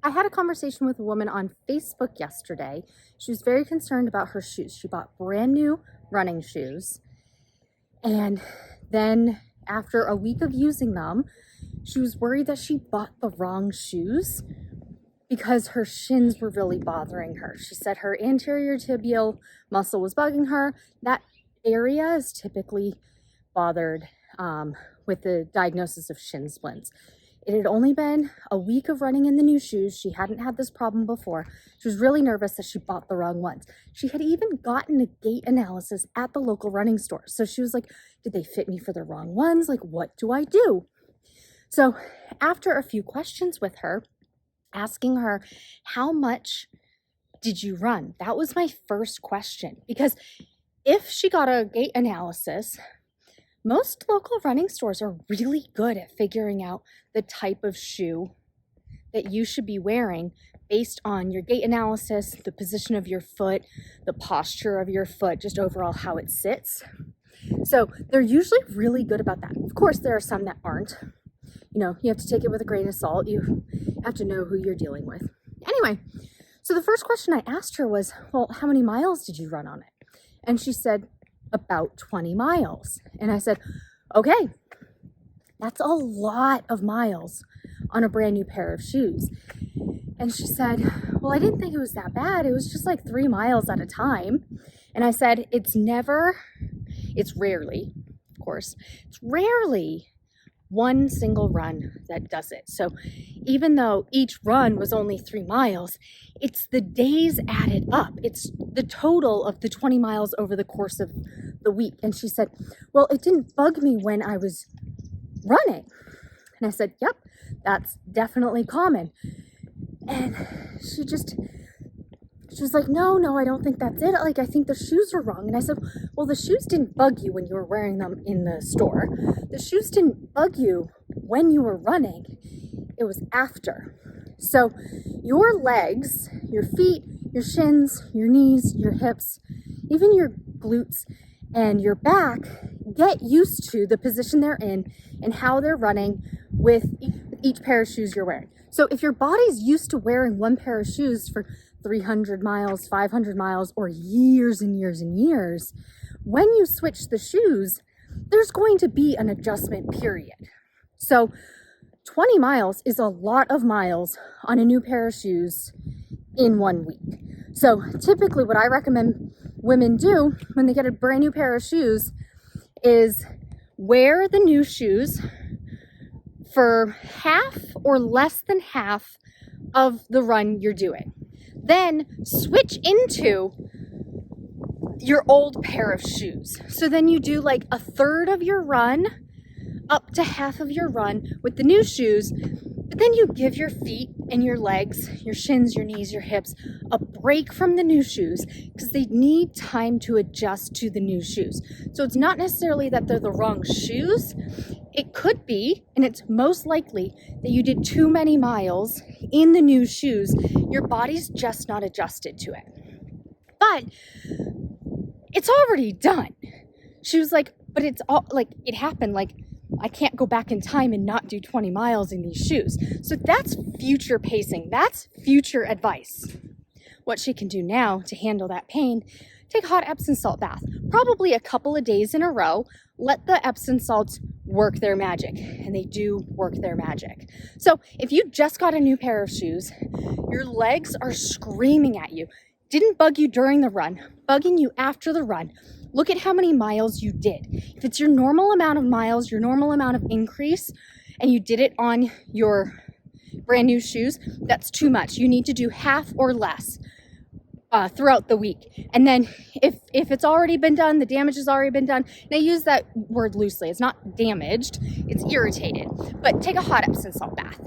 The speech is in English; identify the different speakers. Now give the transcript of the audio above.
Speaker 1: I had a conversation with a woman on Facebook yesterday. She was very concerned about her shoes. She bought brand new running shoes. And then after a week of using them, she was worried that she bought the wrong shoes because her shins were really bothering her. She said her anterior tibial muscle was bugging her. That area is typically bothered with the diagnosis of shin splints. It had only been a week of running in the new shoes. She hadn't had this problem before. She was really nervous that she bought the wrong ones. She had even gotten a gait analysis at the local running store. So she was like, did they fit me for the wrong ones? Like, what do I do? So after a few questions with her, asking her, how much did you run? That was my first question. Because if she got a gait analysis, most local running stores are really good at figuring out the type of shoe that you should be wearing based on your gait analysis, the position of your foot, the posture of your foot, just overall how it sits. So they're usually really good about that. Of course, there are some that aren't. You know, you have to take it with a grain of salt. You have to know who you're dealing with. Anyway, so the first question I asked her was, well, how many miles did you run on it? And she said, about 20 miles. And I said, okay, that's a lot of miles on a brand new pair of shoes. And she said, well, I didn't think it was that bad. It was just like 3 miles at a time. And I said, it's rarely, of course, it's rarely one single run that does it. So even though each run was only 3 miles, it's the days added up. It's the total of the 20 miles over the course of the week. And she said, well, it didn't bug me when I was running. And I said, yep, that's definitely common. And she was like, no, I don't think that's it. Like, I think the shoes are wrong. And I said, well, the shoes didn't bug you when you were wearing them in the store. The shoes didn't bug you when you were running. It was after. So your legs, your feet, your shins, your knees, your hips, even your glutes and your back get used to the position they're in and how they're running with each pair of shoes you're wearing. So if your body's used to wearing one pair of shoes for 300 miles, 500 miles, or years and years and years, when you switch the shoes, there's going to be an adjustment period. So 20 miles is a lot of miles on a new pair of shoes in 1 week. So typically what I recommend women do when they get a brand new pair of shoes is wear the new shoes for half or less than half of the run you're doing. Then switch into your old pair of shoes. So then you do like a third of your run up to half of your run with the new shoes, but then you give your feet and your legs, your shins, your knees, your hips a break from the new shoes because they need time to adjust to the new shoes. So it's not necessarily that they're the wrong shoes. It could be, and it's most likely, that you did too many miles in the new shoes. Your body's just not adjusted to it. But it's already done. She was like, but it's all like, it happened. Like, I can't go back in time and not do 20 miles in these shoes. So that's future pacing. That's future advice. What she can do now to handle that pain, take a hot Epsom salt bath, probably a couple of days in a row. Let the Epsom salts work their magic, and they do work their magic. So if you just got a new pair of shoes, your legs are screaming at you. Didn't bug you during the run, bugging you after the run. Look at how many miles you did. If it's your normal amount of miles, your normal amount of increase, and you did it on your brand new shoes, that's too much. You need to do half or less throughout the week. And then if it's already been done, the damage has already been done. And I use that word loosely. It's not damaged, it's irritated. But take a hot Epsom salt bath.